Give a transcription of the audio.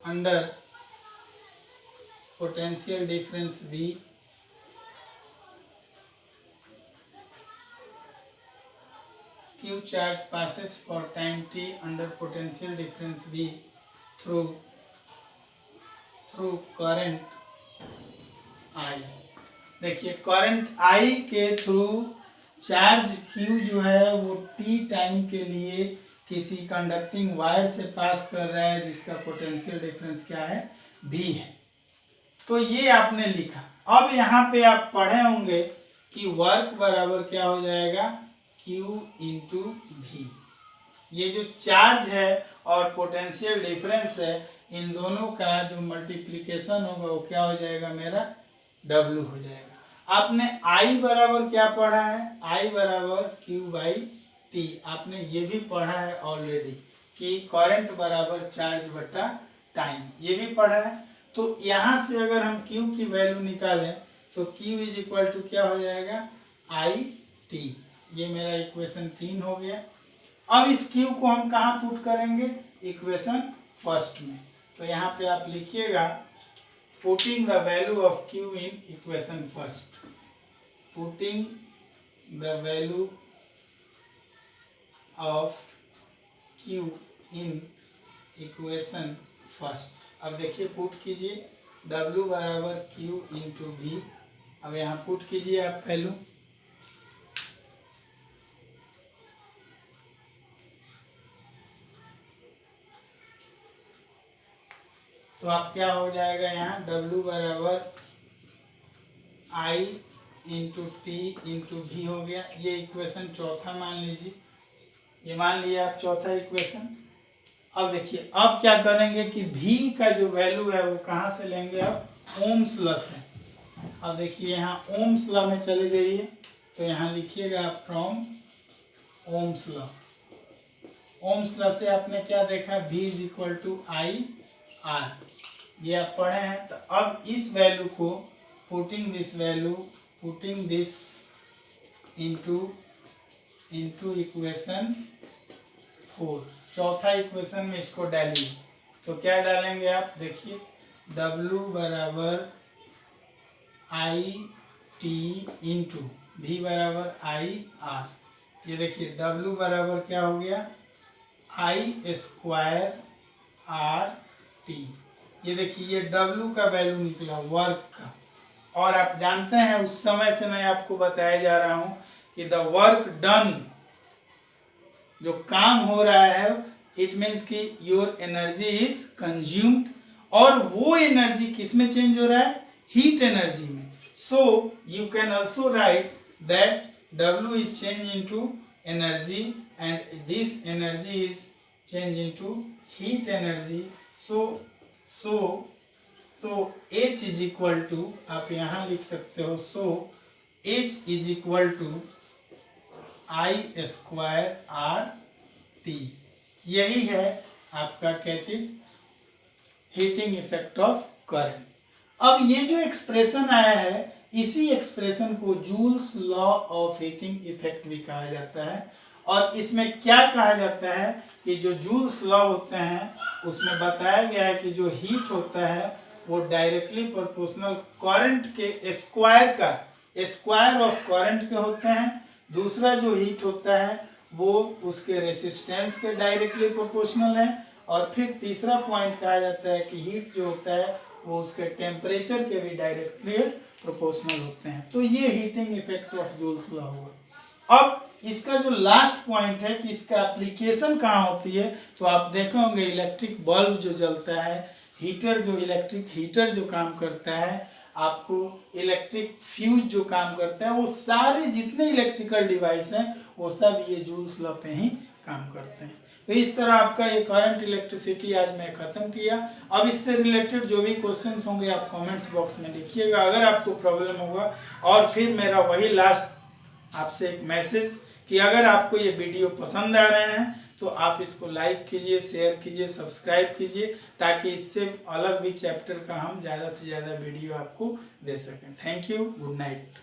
under potential difference V Q charge passes for time t under potential difference V through current I। देखिए current I के through charge Q जो है वो t time के लिए किसी कंडक्टिंग वायर से पास कर रहा है जिसका पोटेंशियल डिफरेंस क्या है V है। तो ये आपने लिखा। अब यहाँ पे आप पढ़े होंगे कि वर्क बराबर क्या हो जाएगा Q इंटू V। ये जो चार्ज है और पोटेंशियल डिफरेंस है इन दोनों का जो मल्टीप्लिकेशन होगा वो क्या हो जाएगा मेरा W हो जाएगा। आपने I बराबर क्या पढ़ा है I बराबर Q बाई T। आपने ये भी पढ़ा है ऑलरेडी कि करंट बराबर चार्ज बटा टाइम, ये भी पढ़ा है। तो यहाँ से अगर हम Q की वैल्यू निकालें तो Q इज इक्वल टू क्या हो जाएगा I T। ये मेरा इक्वेशन 3 हो गया। अब इस Q को हम कहाँ पुट करेंगे इक्वेशन फर्स्ट में। तो यहाँ पे आप लिखिएगा putting the value of Q in equation first, putting the value of Q in equation first. अब देखिए पुट कीजिए W बराबर Q इंटू V। अब यहाँ पुट कीजिए आप वैल्यू। तो आप क्या हो जाएगा यहाँ W बराबर I into T into V हो गया। ये इक्वेशन चौथा मान लीजिए, ये मान लिया आप चौथा इक्वेशन। अब देखिए अब क्या करेंगे कि V का जो वैल्यू है वो कहाँ से लेंगे अब ओम्स लॉ से। अब देखिए यहाँ ओम्स लॉ में चले जाइए तो यहाँ लिखिएगा आप from Ohm's law. Ohm's law से आपने क्या देखा V is equal to I R, ये आप पढ़े हैं। तो अब इस वैल्यू को पुटिंग दिस इंटू इक्वेशन 4, चौथा इक्वेशन में इसको डालिए। तो क्या डालेंगे आप देखिए W बराबर I T इंटू V बराबर I R। ये देखिए W बराबर क्या हो गया I स्क्वायर R T। ये देखिए ये W का वैल्यू निकला वर्क का। और आप जानते हैं उस समय से मैं आपको बताया जा रहा हूँ कि द वर्क डन, जो काम हो रहा है इट मीन्स कि योर एनर्जी इज कंज्यूम्ड, और वो एनर्जी किस में चेंज हो रहा है हीट एनर्जी में। So you can also write that W is change into energy and this energy is change into heat energy. So H is equal to, आप यहाँ लिख सकते हो, so H is equal to I square R T। यही है आपका क्या चीज हीटिंग इफेक्ट ऑफ करंट। अब ये जो एक्सप्रेशन आया है इसी एक्सप्रेशन को joules law of heating effect भी कहा जाता है। और इसमें क्या कहा जाता है कि जो जूल्स लॉ होते हैं उसमें बताया गया है कि जो हीट होता है वो डायरेक्टली प्रोपोर्शनल करंट के स्क्वायर ऑफ करंट के होते हैं। दूसरा जो हीट होता है वो उसके रेसिस्टेंस के डायरेक्टली प्रोपोर्शनल है। और फिर तीसरा पॉइंट कहा जाता है कि हीट जो होता है वो उसके टेम्परेचर के भी डायरेक्टली प्रोपोर्शनल होते हैं। तो ये heating effect of joules law हुआ। अब इसका जो लास्ट पॉइंट है कि इसका एप्लीकेशन कहाँ होती है, तो आप देखे होंगे इलेक्ट्रिक बल्ब जो जलता है, हीटर जो इलेक्ट्रिक हीटर जो काम करता है, आपको इलेक्ट्रिक फ्यूज जो काम करता है, वो सारे जितने इलेक्ट्रिकल डिवाइस हैं वो सब ये जूल्स लॉ पे ही काम करते हैं। तो इस तरह आपका ये करंट इलेक्ट्रिसिटी आज मैं खत्म किया। अब इससे रिलेटेड जो भी क्वेश्चंस होंगे आप कमेंट्स बॉक्स में लिखिएगा अगर आपको प्रॉब्लम होगा। और फिर मेरा वही लास्ट आपसे एक मैसेज कि अगर आपको ये वीडियो पसंद आ रहे हैं तो आप इसको लाइक कीजिए, शेयर कीजिए, सब्सक्राइब कीजिए, ताकि इससे अलग भी चैप्टर का हम ज़्यादा से ज़्यादा वीडियो आपको दे सकें। Thank you, good night.